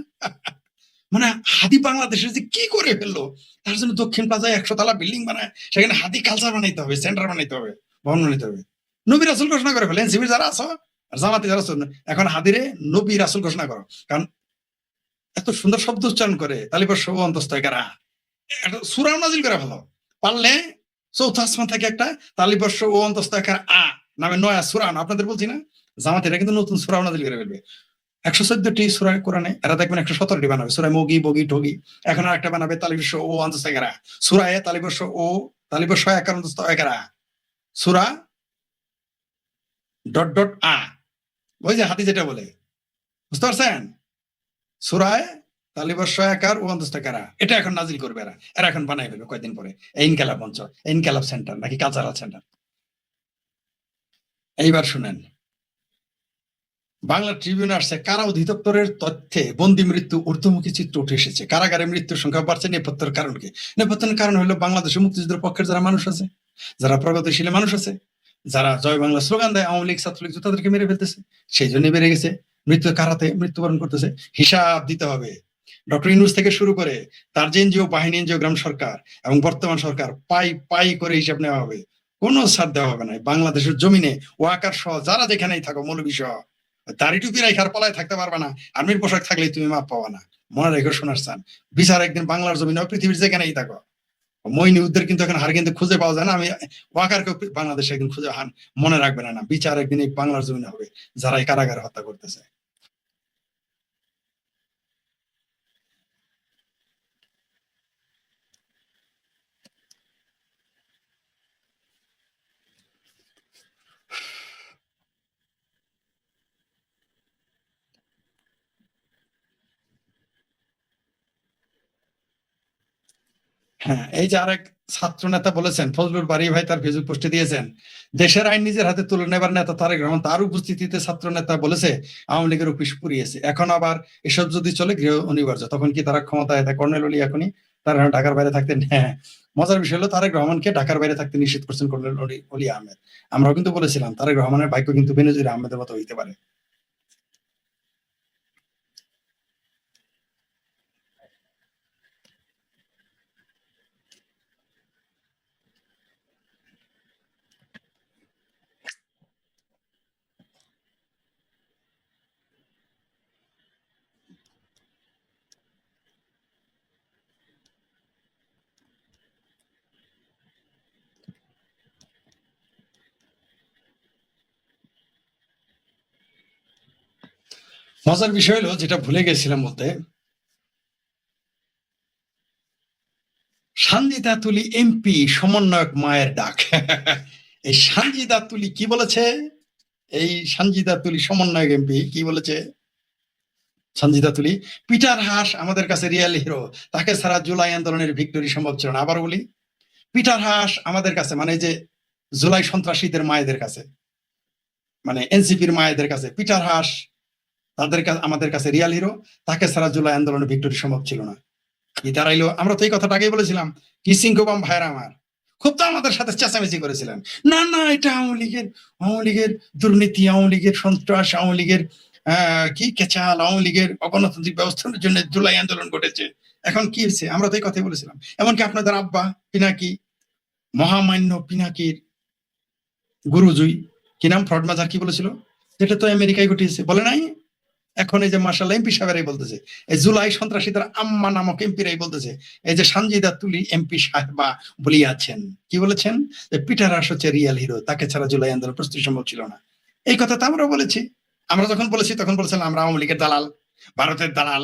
মানে হাদি বাংলাদেশের যে কি করে ফেললো, তার জন্য দক্ষিণ প্লাজায় 100 তলা বিল্ডিং বানায়, সেখানে হাদি কালচার বানাইতে হবে, সেন্টার বানাইতে হবে, ভবন বানাইতে হবে। নবী রাসূল ঘোষণা করে ফেলে। এনসিপি যারা আছো আর জামাতি যারা আছো, এখন হাদিরে নবী রাসূল ঘোষণা করো, কারণ এত সুন্দর শব্দ উচ্চারণ করে তালিবাস সব অন্তস্থ কারা, একটা সূরা নাজিল করে ভালো পারলে, চৌথ আসমান থেকে একটা তালিবাস ও অন্তস্থ আ নামে নয়া সূরা, আপনাদের বলছি না, জামাতিরা কিন্তু নতুন সূরা নাজিল করে ফেলবে। 114টি সূরা কোরআনে, এরা দেখবেন 117টি বানাবে, সূরা মগি বগি ঠগি। এখন আর একটা বানাবে তালিবাস ও অন্তস্থ সূরা তালিবাস ও তালিবাস একার অন্তস্থ একারা সূরা ডট ডট আ, ওই যে হাতি যেটা বলে। বুঝতে পারছেন? সূরায় তালিবাস একার ও অন্তস্থ কারা, এটা এখন নাজিল করবে এরা এখন বানাই ফেলবে কয়েকদিন পরে। ইনকালাব মঞ্চ, ইনকালাব সেন্টার নাকি কালচারাল সেন্টার। এইবার শুনেন, বাংলা ট্রিবিউনে আসছে কারা অধিদপ্তরের তথ্যে বন্দি মৃত্যু ঊর্ধ্বমুখী চিত্র উঠে এসেছে। কারাগারে মৃত্যুর সংখ্যা বাড়ছে। নেপথ্যের কারণ কি? নেপথ্যের কারণ হলো বাংলাদেশের মুক্তিযুদ্ধের পক্ষের যারা মানুষ আছে, যারা প্রগতিশীল মানুষ আছে, যারা জয় বাংলা স্লোগান দেয়, আওয়ামী লীগ ছাত্রলীগ তাদেরকে মেরে ফেলতেছে, সেই জন্য বেড়ে গেছে মৃত্যু, কারাতে মৃত্যুবরণ করতেছে। হিসাব দিতে হবে। ডক্টর ইউনূস থেকে শুরু করে তার যে এনজিও বাহিনী, এনজিও গ্রাম সরকার এবং বর্তমান সরকার পাই করে হিসাব নেওয়া হবে। কোনো ছাড় দেওয়া হবে না। বাংলাদেশের জমিনে ওয়াকার সহ যারা যেখানেই থাকো, মৌলবী সহ, দাড়ি টুপি রাখার পালায় থাকতে পারবে না, আর্মির পোশাক থাকলে তুমি মাপ পাবা না। মনে রেখে শোনার চান, বিচার একদিন বাংলার জমিনে, পৃথিবীর যেখানেই থাকো। মইনুদ্দের কিন্তু এখন হার কিন্তু খুঁজে পাওয়া যায় না। আমি ওয়াকারকে বাংলাদেশে একদিন খুঁজে মনে রাখবে না, বিচার একদিন এই বাংলার জমিনে হবে যারা এই কারাগারে হত্যা করতেছে। হ্যাঁ, এই যে আরেক ছাত্র নেতা বলেছেন, ফজলুর বারী ভাই তার ফেসবুক পোস্টে দিয়েছেন, দেশের আইন নিজের হাতে তুলে নেবার নেতা তারেক রহমান তার উপস্থিতিতে ছাত্র নেতা বলেছে আওয়ামী লীগের অফিস পুড়িয়েছে। এখন আবার এসব যদি চলে গৃহ অনিবার্য, তখন কি তারা ক্ষমতায় কর্নেল অলি এখনই তারা ঢাকার বাইরে থাকতেন? হ্যাঁ, মজার বিষয় হলো তারেক রহমানকে ঢাকার বাইরে থাকতে নিষেধ করছেন কর্নেল অলি আহমেদ। আমরাও কিন্তু বলেছিলাম তারেক রহমানের ভাগ্য কিন্তু বেনজির আহমেদের মতো হইতে পারে। মজার বিষয় হলো, যেটা ভুলে গেছিলাম বলতে, সানজিদা তুলি এমপি সমন্বয়ক মায়ের ডাক। এই সানজিদা তুলি কি বলেছে? এই সানজিদা তুলি সমন্বয়ক এমপি কি বলেছে? সঞ্জিতা তুলি, পিটার হাস আমাদের কাছে রিয়েল হিরো, তাকে ছাড়া জুলাই আন্দোলনের ভিক্টরি সম্ভব ছিল না। আবার বলি, পিটার হাস আমাদের কাছে, মানে যে জুলাই সন্ত্রাসীদের মায়েদের কাছে, মানে এনসিপির মায়েদের কাছে পিটার হাস তাদের কাছে, আমাদের কাছে রিয়াল হিরো, তাকে ছাড়া জুলাই আন্দোলনের ভিক্টরি সম্ভব ছিল না। কি দাঁড়াইলো? আমরা তো এই কথাটা আগেই বলেছিলাম। কিসিং কোবাম ভাইরা আমার খুব তো আমাদের সাথে চেঁচামেচি করেছিলেন, না না এটা আওয়ামী লীগের দুর্নীতি, আওয়ামী লীগের সন্ত্রাস, আওয়ামী লীগের কি কেচাল, আওয়ামী লীগের অগণতান্ত্রিক ব্যবস্থার জন্য জুলাই আন্দোলন ঘটেছে। এখন কি হয়েছে? আমরা তো এই কথাই বলেছিলাম। এমনকি আপনাদের আব্বা পিনাকি, মহামান্য পিনাকির গুরুজুই, কি নাম, ফ্রড মাজার, কি বলেছিল, যেটা তো আমেরিকায় ঘটিয়েছে, বলে নাই? এখন এই যে মার্শাল এমপি সাহেবরাই বলতেছে, এই জুলাই সন্ত্রাসীদের আম্মা নামক এমপিরাই বলতেছে, এই যে সানজিদা তুলি এমপি সাহেবা বলিয়াছেন, কি বলেছেন, যে পিটার হাস হচ্ছে রিয়াল হিরো, তাকে ছাড়া জুলাই আন্দোলন প্রস্তুতি সম্ভব ছিল না। এই কথা তো আমরা বলেছি। আমরা যখন বলেছি তখন বলেছিলাম আমরা আওয়ামী লীগের দালাল, ভারতের দালাল,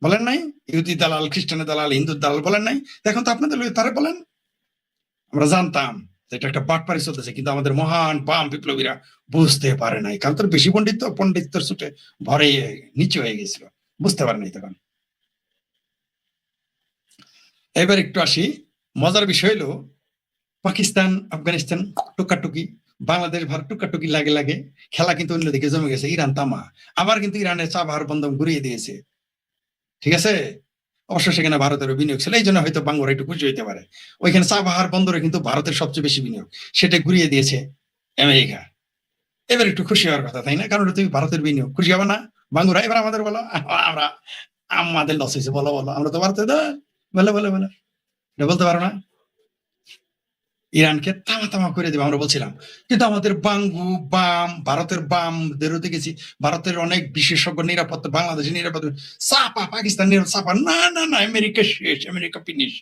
বলেন নাই? ইহুদি দালাল, খ্রিস্টানের দালাল, হিন্দুর দালাল, বলেন নাই? এখন তো আপনাদের তারা বলেন। আমরা জানতাম এটা একটা বাটপারি চলতেছে, কিন্তু আমাদের মহান বাম বিপ্লবীরা বুঝতে পারে নাই, কারণ তোর বেশি পণ্ডিতের ছুটে ভরে নিচু হয়ে গেছিল, বুঝতে পারে নাই তখন। এবার একটু আসি, মজার বিষয় হলো, পাকিস্তান আফগানিস্তান টুকাটুকি, বাংলাদেশ ভারত টুকাটুকি লাগে লাগে, খেলা কিন্তু অন্যদিকে জমে গেছে। ইরান তামা, আবার কিন্তু ইরানের চাবাহার বন্ধন ঘুরিয়ে দিয়েছে, ঠিক আছে? অবশ্য সেখানে ভারতের বিনিয়োগ ছিল, এই জন্য হয়তো বাংলারা একটু খুশি হইতে পারে। ওইখানে চাবাহার বন্দরে কিন্তু ভারতের সবচেয়ে বেশি বিনিয়োগ, সেটা ঘুরিয়ে দিয়েছে আমেরিকা। এবার একটু খুশি হওয়ার কথা, তাই না? কারণ তুমি ভারতের বিনিয়োগ, খুশি হবে না বাঙ্গুরা? এবার আমাদের বলো, আমরা আমাদের লস হয়েছে, বলো বলো, আমরা তো ভারতে বলে বলে বলে বলতে পারো না? ইরানকে তামা তামা করে দেবে আমরা বলছিলাম, কিন্তু আমাদের বাঙ্গু বাম, ভারতের বামদেরও দেখেছি, ভারতের অনেক বিশেষজ্ঞ নিরাপত্তা, বাংলাদেশের নিরাপত্তা চাপা, পাকিস্তান চাপা, না না না, আমেরিকা শেষ, আমেরিকা ফিনিশ,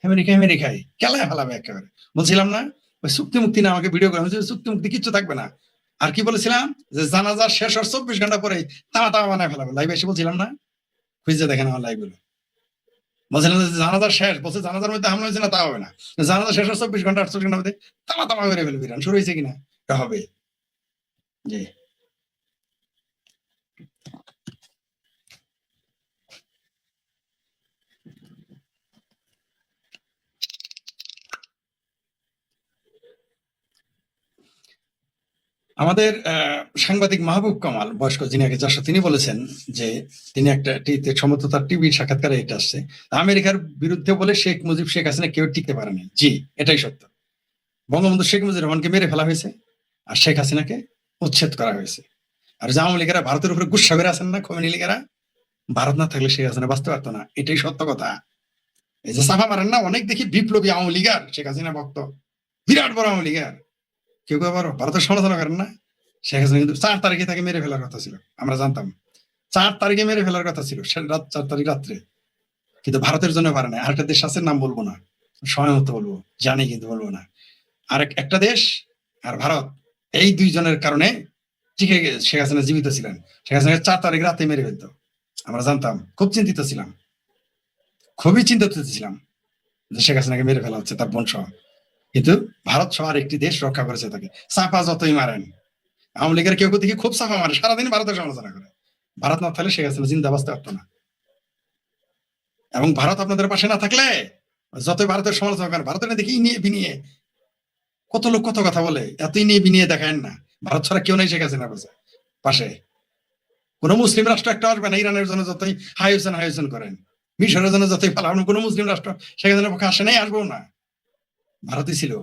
আমেরিকায় কেলায় ফেলাবে একেবারে। বলছিলাম না ওই চুক্তি মুক্তি না, আমাকে ভিডিও করে চুক্তি মুক্তি কিচ্ছু থাকবে না। আর কি বলেছিলাম, যে জানাজা শেষ হওয়ার 24 ঘন্টা পরে তামা তামা বানায় ফেলাবে। লাইভ এসে বলছিলাম না? খুঁজে দেখেন আমার লাইভ গুলো। বলছিলাম যে জানাজার শেষ, বলছে জানাজার মধ্যে হামলা হয়েছে না, তা হবে না, জানাজা শেষ হওয়ার 24 ঘন্টা 48 ঘন্টার মধ্যে তামা তামা করে ফেলবে ইরান, শুরু হয়েছে কিনা, এটা হবে। জি, আমাদের সাংবাদিক মাহবুব কামাল, বয়স্ক যিনি আগে যার, তিনি বলেছেন যে তিনি একটা সম্ভবত তার টিভির সাক্ষাৎকারে এটা আসছে, আমেরিকার বিরুদ্ধে বলে শেখ মুজিব শেখ হাসিনা কেউ টিকতে পারে না। জি, এটাই সত্য। বঙ্গবন্ধু শেখ মুজিবুর রহমানকে মেরে ফেলা হয়েছে, আর শেখ হাসিনাকে উচ্ছেদ করা হয়েছে। আর যে আওয়ামী লীগেরা ভারতের উপরে গুসা বেড়ে আছেন না, খোমেনি লীগেরা, ভারত না থাকলে শেখ হাসিনা বাঁচতে পারতো না, এটাই সত্য কথা। এই যে সাফা মারেন না, অনেক দেখি বিপ্লবী আওয়ামী লীগার, শেখ হাসিনা ভক্ত, বিরাট বড় আওয়ামী লীগার, কেউ কেউ আবার ভারতের সমালোচনা করেন না। শেখ হাসিনা কিন্তু 4 তারিখে তাকে মেরে ফেলার কথা ছিল, আমরা জানতাম 4 তারিখে মেরে ফেলার কথা ছিল, রাত 4 তারিখ রাত্রে, কিন্তু ভারতের জন্য পারে না। আরেকটা দেশ আছে, নাম বলবো না, সময় মতো বলবো, জানি কিন্তু বলবো না। আর একটা দেশ আর ভারত, এই দুইজনের কারণে ঠিক শেখ হাসিনা জীবিত ছিলেন। শেখ হাসিনা 4 তারিখ রাতে মেরে ফেলতো, আমরা জানতাম, খুব চিন্তিত ছিলাম, খুবই চিন্তিত ছিলাম যে শেখ হাসিনাকে মেরে ফেলা হচ্ছে, তার বোন সহ। কিন্তু ভারত সহ আর একটি দেশ রক্ষা করেছে তাকে। চাপা যতই মারেন, আওয়ামী লীগের কেউ দেখি খুব চাপা মারে, সারাদিন ভারতের সমালোচনা করে, ভারত না থাকলে শেখ হাসিনা জিন্দা বাঁচতে পারতো না। এবং ভারত আপনাদের পাশে না থাকলে যত ভারতের সমালোচনা করেন, ভারতের দেখি নিয়ে বিনিয়ে কত লোক কত কথা বলে, এতই নিয়ে বিনিয়ে দেখায় না। ভারত ছাড়া কেউ নেই শেখ হাসিনার পাশে। কোন মুসলিম রাষ্ট্র একটা আসবে না ইরানের জন্য যতই হাইসেন করেন, মিশরের জন্য যতই পালান, কোন মুসলিম রাষ্ট্র শেখ হাসিনার পক্ষে আসে নাই, আসবো না। ভারতই ছিল,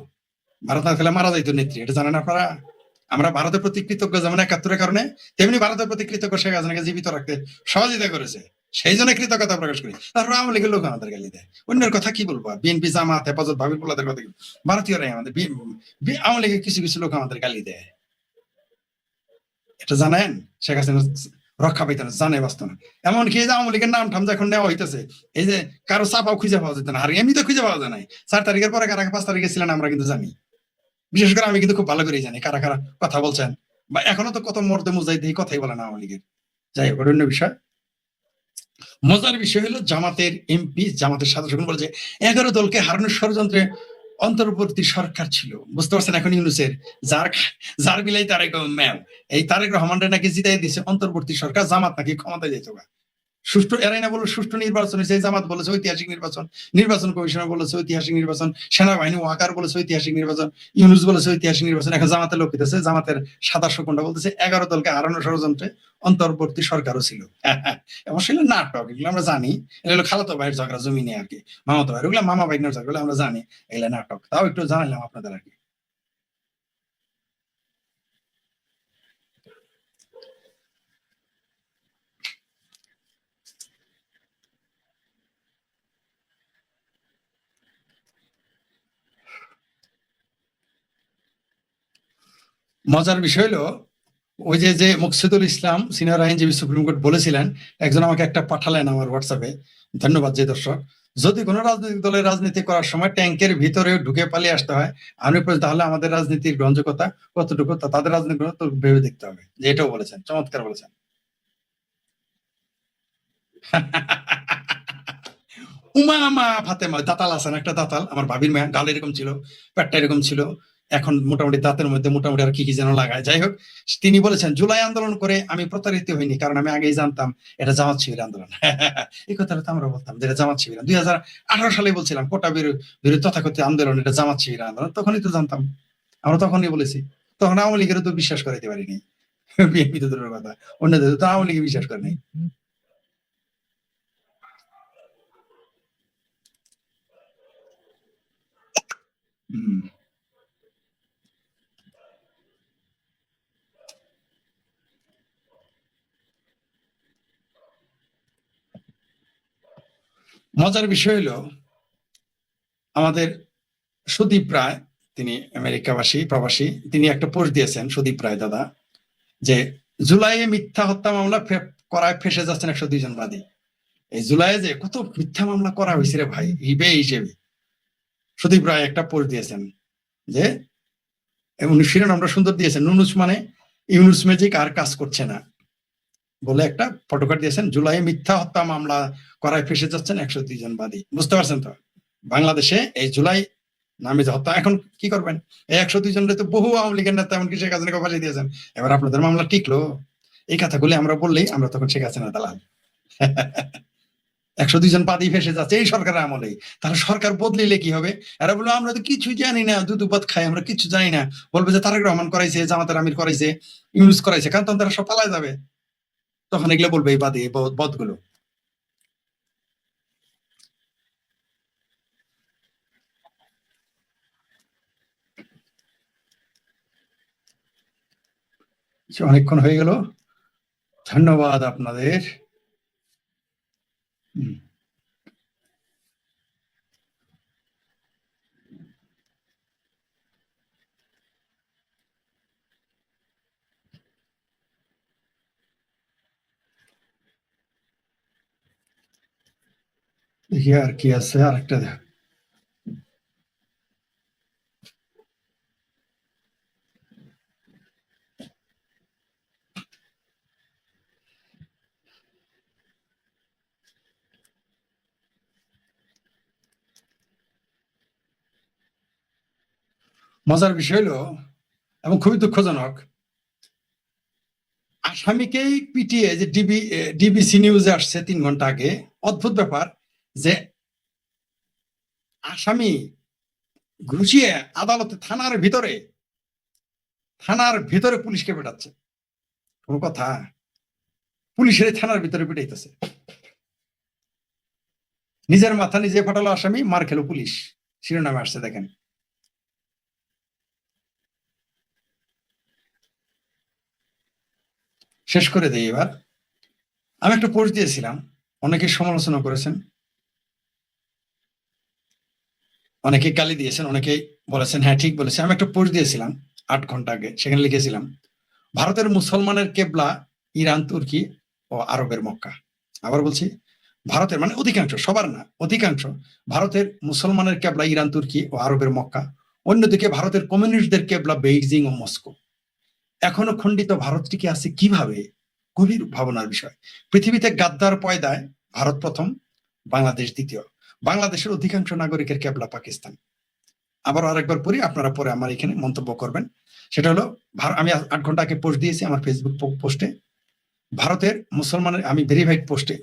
ভারত না থাকলে মারা যাইতো নেত্রী, এটা জানেন আপনারা? আমরা ভারতের প্রতি কৃতজ্ঞ, যেমন ৭১-এর কারণে, তেমনি ভারতের প্রতি কৃতজ্ঞ শেখ হাসিনাকে জীবিত রাখতে সহযোগিতা করেছে, সেই জন্য কৃতজ্ঞতা প্রকাশ করি। তারপর আওয়ামী লীগের লোক আমাদের গালি দেয়, অন্যের কথা কি বলবো, বিএনপি, জামাত, হেফাজত, ভাবির পোলাদের কথা, ভারতীয়রাই আমাদের, আওয়ামী লীগের কিছু কিছু লোক আমাদের গালি দেয়। এটা জানেন? শেখ হাসিনা রক্ষা পাইতে না, জানে বাঁচত না। এমনকি এই যে আওয়ামী লীগের নাম ঠাম এখন নেওয়া হইতেছে, এই যে কারো চাপাও খুঁজে পাওয়া যেত না, আর এমনিতে খুঁজে পাওয়া যায় নাই। ৪ তারিখের পরে কারা ৫ তারিখে ছিলেন আমরা কিন্তু জানি, বিশেষ করে আমি কিন্তু খুব ভালো করেই জানি কারা কারা কথা বলছেন, বা এখনো তো কত মর্দে মুজাহিদ এই কথাই বলে না আওয়ামী লীগের। যাই হোক, অন্য বিষয়। মজার বিষয় হলো জামাতের এমপি, জামাতের সদস্য বলে যে 11 দলকে হারানোর ষড়যন্ত্রে অন্তর্বর্তী সরকার ছিল, বুঝতে পারছেন? এখন ইউনূসের যার বিলাই তারেক ম্যাম, এই তারেক রহমানরে নাকি জিতাই দিছে অন্তর্বর্তী সরকার, জামাত নাকি ক্ষমতায় যেত। সুষ্ঠু, এরাই না বললো সুষ্ঠু নির্বাচন হয়েছে, জামাত বলেছে ঐতিহাসিক নির্বাচন, নির্বাচন কমিশনার বলেছে ঐতিহাসিক নির্বাচন, সেনাবাহিনী ওয়াকার বলেছে ঐতিহাসিক নির্বাচন, ইউনূস বলেছে ঐতিহাসিক নির্বাচন। এখন জামাতের লোক হইতেছে, জামাতের সাদা শকুনটা বলতেছে 11 দলকে হারানোর ষড়যন্ত্রে অন্তর্বর্তী সরকারও ছিল। অবশ্যই নাটক, এগুলো আমরা জানি, এগুলো খালাতো ভাইয়ের ঝগড়া জমি নিয়ে আর কি, মামাতো ভাই, ওগুলো মামা ভাইয়ের ঝগড়া আমরা জানি, এগুলো নাটক। তাও একটু জানাইলাম আপনাদের আর কি। মজার বিষয় হলো, ওই যে মুকসিদুল ইসলাম সিনিয়র আইনজীবী সুপ্রিম কোর্ট বলেছিলেন, একজন আমাকে একটা পাঠালেন আমার হোয়াটসঅ্যাপে, ধন্যবাদ যে দর্শক, যদি কোনো রাজনৈতিক দলের রাজনীতি করার সময় ট্যাঙ্কের ভিতরে ঢুকে পালিয়ে আসতে হয় আমি, তাহলে আমাদের রাজনীতির গ্রহণযোগ্যতা কতটুকু, তাদের রাজনীতি ভেবে দেখতে হবে। যে এটাও বলেছেন, চমৎকার বলেছেন। উমামা ফাতেমা, দাতাল আছেন একটা দাতাল, আমার ভাবির মেয়ে, গাল এরকম ছিল, পেটটা এরকম ছিল, এখন মোটামুটি দাঁতের মধ্যে মোটামুটি আর কি কি যেন লাগায়। যাই হোক, তিনি বলেছেন জুলাই আন্দোলন করে আমি প্রতারিত হইনি, কারণ আমি আগেই জানতাম এটা জামাত শিবির আন্দোলন। এই কথাটা তো আমরা বলতাম যে এটা জামাত শিবির, 2018 সালে বলছিলাম কোটা বিরোধী তথাকথিত আন্দোলন, এটা জামাত শিবির আন্দোলন, তখনই তো জানতাম, আমরা তখনই বলেছি। তখন আওয়ামী লীগের তো বিশ্বাস করাইতে পারিনি, বিএনপি তো দূরের কথা, অন্যদের তো আওয়ামী লীগে বিশ্বাস করেনি। মজার বিষয় হলো, আমাদের সুদীপ রায়, তিনি আমেরিকাবাসী প্রবাসী, তিনি একটা পোস্ট দিয়েছেন, সুদীপ রায় দাদা, যে জুলাইয়ে মিথ্যা হত্যা মামলা করায় ফেসে যাচ্ছেন 102 জন বাদী। এই জুলাইয়ে যে কত মিথ্যা মামলা করা হয়েছে রে ভাই, হিসেবে সুদীপ রায় একটা পোস্ট দিয়েছেন, যে উনি শিরোনামটা সুন্দর দিয়েছেন, নুনুস মানে ইউনুস ম্যাজিক আর কাজ করছে না বলে একটা ফটোকার্ড দিয়েছেন, জুলাই মিথ্যা হত্যা মামলা করায় ফেসে যাচ্ছেন 102 জন বাদী। বুঝতে পারছেন তো? বাংলাদেশে এই জুলাই নামে যে হত্যা, এখন কি করবেন? এই 102 জনের তো বহু আওয়ামী লীগের নেতা এমনকি শেখ হাসিনাকে ফাঁসি দিয়েছেন, এবার আপনাদের মামলা টিকলো? এই কথাগুলি আমরা বললেই আমরা তখন শেখ হাসিনা দালাল। 102 জন বাদী ফেসে যাচ্ছে এই সরকারের আমলে, তারা সরকার বদলিলে কি হবে? এরা বললো আমরা তো কিছু জানি না, দুধ খাই, আমরা কিছু জানি না। বলবে যে তারেক রহমান করাইছে, জামাতের আমির করাইছে, ইউনুস করাইছে, কারণ তখন তারা সব পালায় যাবে, তখন এগুলো বলবে এই বাদী বদগুলো। অনেকক্ষণ হয়ে গেল, ধন্যবাদ আপনাদের। দেখি আর কি আছে, আরেকটা দেখ। মজার বিষয় হলো, এবং খুবই দুঃখজনক, আসামিকেই পিটিয়ে, যে ডিবিসি নিউজে আসছে 3 ঘন্টা আগে, অদ্ভুত ব্যাপার, যে আসামি ঘুষিয়ে আদালতে থানার ভিতরে পুলিশকে পেটাচ্ছে। কোন কথা? পুলিশের থানার ভিতরে পিটাইতেছে। নিজের মাথা নিজে ফাটালো আসামি, মার খেলো পুলিশ, শিরোনামে আসছে দেখেন। শেষ করে দেই এবার। আমি একটা পোস্ট দিয়েছিলাম, অনেকে সমালোচনা করেছেন, অনেকে গালি দিয়েছেন, অনেকে বলেছেন হ্যাঁ ঠিক বলেছে। আমি একটা পোস্ট দিয়েছিলাম 8 ঘন্টা আগে, সেখানে লিখেছিলাম ভারতের মুসলমানের কেবলা ইরান, তুর্কি ও আরবের মক্কা। আবার বলছি, ভারতের মানে অধিকাংশ, সবার না, অধিকাংশ ভারতের মুসলমানের কেবলা ইরান, তুর্কি ও আরবের মক্কা। অন্যদিকে ভারতের কমিউনিস্টদের কেবলা বেইজিং ও মস্কো। এখনো খণ্ডিত ভারত টিকে আছে কিভাবে? গভীর ভাবনার বিষয়। পৃথিবীতে গাদ্দার পয়দায় ভারত প্রথম, বাংলাদেশ দ্বিতীয়। বাংলাদেশের অধিকাংশ নাগরিকের কেবলা পাকিস্তান। আবার আরেকবার পড়ি, আপনারা পরে আমার এখানে মন্তব্য করবেন। সেটা হলো, আমি 8 ঘন্টা আগে পোস্ট দিয়েছি আমার ফেসবুক পোস্টে, ভারতের মুসলমানের, আমি ভেরিফাইড পোস্টে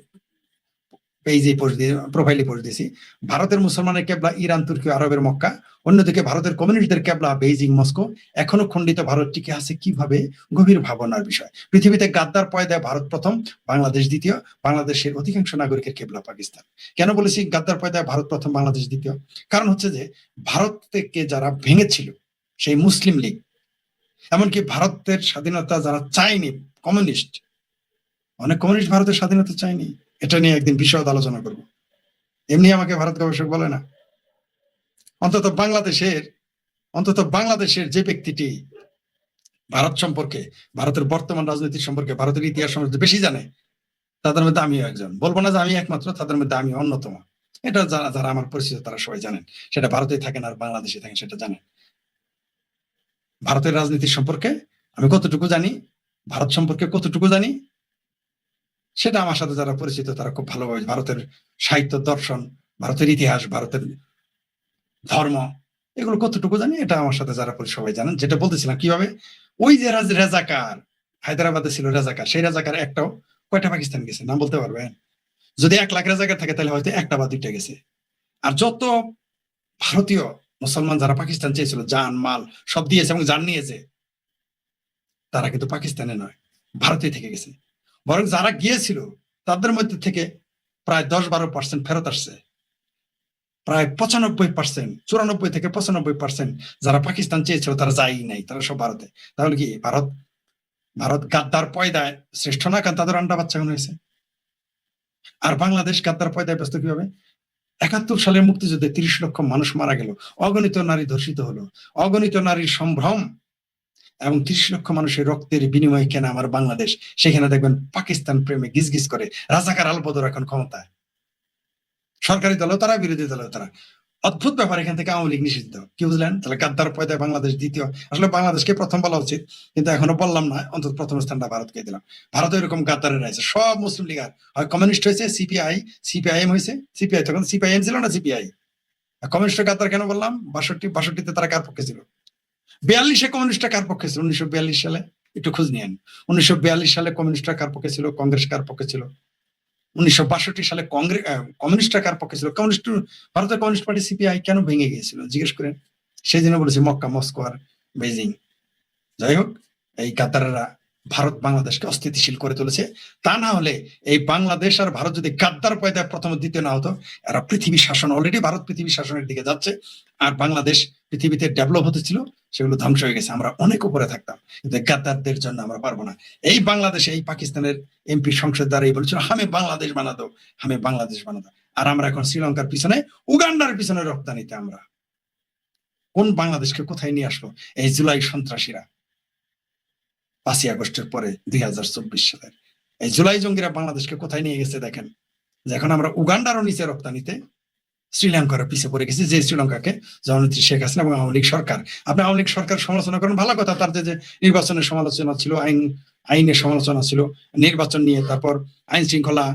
পেজে পোস্ট দিয়ে, প্রোফাইলে পোস্ট দিয়েছি, ভারতের মুসলমানের কেবলা ইরান, তুর্কি, আরবের মক্কা। অন্যদিকে ভারতের কমিউনিস্টদের কেবলা বেইজিং, মস্কো। এখনো খণ্ডিত ভারত টিকে আছে কিভাবে? গভীর ভাবনার বিষয়। পৃথিবীতে গাদ্দার পয়দায় ভারত প্রথম, বাংলাদেশ দ্বিতীয়। বাংলাদেশের অধিকাংশ নাগরিকের কেবলা পাকিস্তান। কেন বলেছি গাদ্দার পয়দায় ভারত প্রথম, বাংলাদেশ দ্বিতীয়? কারণ হচ্ছে যে ভারত থেকে যারা ভেঙেছিল সেই মুসলিম লীগ, এমনকি ভারতের স্বাধীনতা যারা চায়নি, কমিউনিস্ট, অনেক কমিউনিস্ট ভারতের স্বাধীনতা চায়নি। এটা নিয়ে একদিন বিশদ আলোচনা করব। এমনি আমাকে ভারত গবেষক বলে না। অন্তত বাংলাদেশের যে ব্যক্তিটি ভারত সম্পর্কে, ভারতের বর্তমান রাজনীতি সম্পর্কে, ভারতের ইতিহাস সম্পর্কে বেশি জানে, তাদের মধ্যে আমিও একজন। বলবো না যে আমি একমাত্র, তাদের মধ্যে আমি অন্যতম। এটা যারা আমার পরিচিত তারা সবাই জানেন। সেটা ভারতে থাকেন আর বাংলাদেশে থাকেন, সেটা জানেন। ভারতের রাজনীতির সম্পর্কে আমি কতটুকু জানি, ভারত সম্পর্কে কতটুকু জানি, সেটা আমার সাথে যারা পরিচিত তারা খুব ভালোভাবে, ভারতের সাহিত্য, দর্শন, ভারতের ইতিহাস, ভারতের ধর্ম, এগুলো কতটুকু জানি এটা আমার সাথে যারা সবাই জানেন। যেটা বলতেছিলাম কিভাবে, ওই যে রেজাকার, হায়দ্রাবাদে ছিল রেজাকার, সেই রেজাকার একটাও, কয়টা পাকিস্তান গেছে নাম বলতে পারবেন? যদি 1 লাখ রেজাকার থাকে তাহলে হয়তো একটা বা দুইটা গেছে। আর যত ভারতীয় মুসলমান যারা পাকিস্তান চেয়েছিল, জান মাল সব দিয়েছে এবং জান নিয়েছে, তারা কিন্তু পাকিস্তানে নয়, ভারতে থেকে গেছে। বরং যারা গিয়েছিল তাদের মধ্যে থেকে প্রায় 10-12% ফেরত আসছে। প্রায় 95%, 94 থেকে 95% যারা পাকিস্তান চেয়েছিল তারা যায়ই নাই, তারা সব ভারতে। তাহলে কি ভারত গাদ্দার পয়দায় শ্রেষ্ঠ না? কারণ তাদের আন্ডা বাচ্চা হয়েছে। আর বাংলাদেশ গাদ্দার পয়দায় ব্যস্ত কিভাবে? 71 সালের মুক্তিযুদ্ধে 30 লক্ষ মানুষ মারা গেল, অগণিত নারী ধর্ষিত হলো, অগণিত নারীর সম্ভ্রম এবং 30 লক্ষ মানুষের রক্তের বিনিময়ে কেনা আমার বাংলাদেশ। সেখানে দেখবেন পাকিস্তান প্রেমে গিজগিজ করে রাজাকার আলবদর এখন ক্ষমতায়। সরকারি দলও তারা, বিরোধী দলও তারা। অদ্ভুত ব্যাপার, এখান থেকে আওয়ামী লীগ নিষিদ্ধ। কি বুঝলেন? তাহলে গাদ্দার পয়দায় বাংলাদেশ দ্বিতীয়। আসলে বাংলাদেশকে প্রথম বলা উচিত, কিন্তু এখনো বললাম না, অন্তত প্রথম স্থানটা ভারতকে দিলাম। ভারতে এরকম গাদ্দারের আছে, সব মুসলিম লীগ হয় কমিউনিস্ট হয়েছে, সিপিআইএম হয়েছে। সিপিআই তখন সিপিআইএম ছিল না, সিপিআই। কমিউনিস্ট গাদ্দার কেন বললাম? 62-তে তারা কার পক্ষে ছিল? 42-এ কমিউনিস্টরা কার পক্ষে ছিল? 1942 সালে একটু খোঁজ নিয়েন। 1942 সালে কমিউনিস্টরা কার পক্ষে ছিল? কংগ্রেস কার পক্ষে ছিল? 1962 সালে কমিউনিস্টরা কার পক্ষে ছিল? ভারতের কমিউনিস্ট পার্টি সিপিআই কেন ভেঙে গিয়েছিল জিজ্ঞেস করেন। সেই জন্য বলেছি মক্কা, মস্কো আর বেজিং। যাই হোক, এই গাদ্দাররা ভারত বাংলাদেশকে অস্থিতিশীল করে তুলেছে। তা না হলে এই বাংলাদেশ আর ভারত যদি গাদ্দার পয়দায় প্রথম দ্বিতীয় না হতো, এরা পৃথিবী শাসন, অলরেডি ভারত পৃথিবী শাসনের দিকে যাচ্ছে, আর বাংলাদেশ পৃথিবীতে ডেভেলপ হতে ছিল, সেগুলো ধ্বংস হয়ে গেছে। আমরা অনেক উপরে থাকতাম, কিন্তু গাদ্দারদের জন্য আমরা পারবো না। এই বাংলাদেশে এই পাকিস্তানের এমপি সংসদ দ্বারা এই বলেছিল হামে বাংলাদেশ বানাতো, হামে বাংলাদেশ বানাতো। আর আমরা এখন শ্রীলঙ্কার পিছনে, উগান্ডার পিছনে রপ্তানিতে। আমরা কোন বাংলাদেশকে কোথায় নিয়ে আসলো এই জুলাই সন্ত্রাসীরা? 5ই আগস্টের পরে 2024 সালের এই জুলাই জঙ্গিরা বাংলাদেশকে কোথায় নিয়ে গেছে দেখেন। যে এখন আমরা উগান্ডারও নিচে রপ্তানিতে, শ্রীলঙ্কার পিছিয়ে পড়ে গেছি। যে শ্রীলঙ্কাকে জননেত্রী শেখ হাসিনা এবং আওয়ামী লীগ সরকার, আপনি আওয়ামী লীগ সরকার সমালোচনা করেন, ভালো কথা। তার যে নির্বাচনের সমালোচনা ছিল, আইনের সমালোচনা ছিল, নির্বাচন নিয়ে, তারপর আইন শৃঙ্খলা,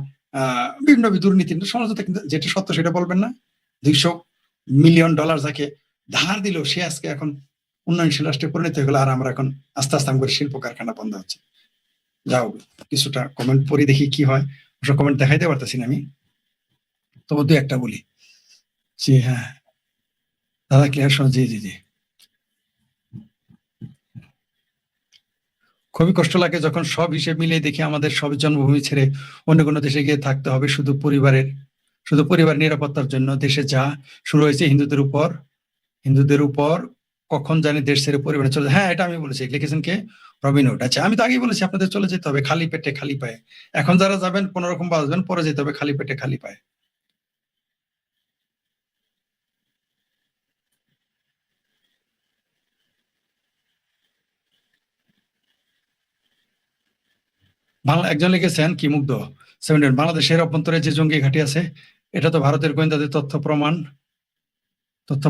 বিভিন্ন দুর্নীতির সমালোচনা, কিন্তু যেটা সত্য সেটা বলবেন না। $200 মিলিয়ন যাকে ধার দিল, সে আজকে এখন উন্নয়নশীল রাষ্ট্রে পরিণত হয়ে গেল, আর আমরা এখন আস্তে আস্তে করে শিল্প কারখানা বন্ধ হচ্ছে। যাও কিছুটা কমেন্ট পড়ি, দেখি কি হয়। কমেন্ট দেখাইতে পারতেছি না আমি, তবু 2-1টা বলি। জি হ্যাঁ, দাদা ক্লিয়ার শোনো, জি জি জি। খুবই কষ্ট লাগে যখন সব হিসেব মিলিয়ে দেখি আমাদের সব জন্মভূমি ছেড়ে অন্য কোনো দেশে গিয়ে থাকতে হবে শুধু পরিবার নিরাপত্তার জন্য। দেশে যা শুরু হয়েছে হিন্দুদের উপর কখন জানি দেশ ছেড়ে পরিবারে চলে হ্যাঁ, এটা আমি বলেছি। লিখেছেন কে? Robin Hood. আচ্ছা, আমি তো আগেই বলেছি আপনাদের চলে যেতে হবে খালি পেটে খালি পায়ে। এখন যারা যাবেন কোন রকম বাঁচবেন, পরে যেতে হবে খালি পেটে খালি পায়ে। একজন লিখেছেন কি মুগ্ধ 7 বাংলাদেশের অভ্যন্তরে যে জঙ্গি ঘাঁটি আছে, এটা তো ভারতের গোয়েন্দাদের তথ্য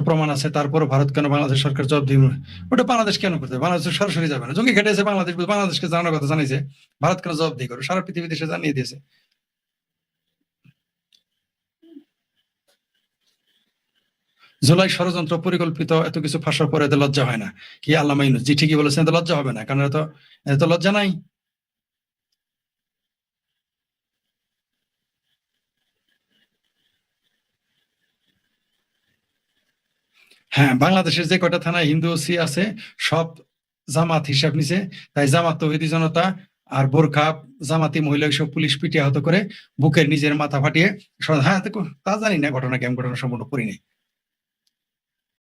প্রমাণ আছে, তারপর ভারত কেন বাংলাদেশ সরকার জবাব দিবে? ওটা বাংলাদেশ কেন করতে? বাংলাদেশ সরাসরি যাবে না। জঙ্গি ঘাঁটি আছে বাংলাদেশকে জানানোর কথা জানিয়েছে, ভারত কেন জবাব দিয়ে করবে? সারা পৃথিবী দেশে জানিয়ে দিয়েছে। জুলাই ষড়যন্ত্র পরিকল্পিত, এত কিছু ফাঁসার পরে এত লজ্জা হয় না? কি আল্লামা ইউনূস জি ঠিকই বলেছেন, এত লজ্জা হবে না, কারণ এত লজ্জা নাই। হ্যাঁ, বাংলাদেশের যে কয়টা থানায় হিন্দু ওসি আছে সব জামাত হিসাব নিছে। তাই জামাত তৌহিদি জনতা আর বোরখা জামাতি মহিলা সব পুলিশ পিটিয়ে আহত করে বুকের নিজের মাথা ফাটিয়ে হ্যাঁ তা জানি না ঘটনা কেমন, ঘটনা সম্পূর্ণ পড়িনি।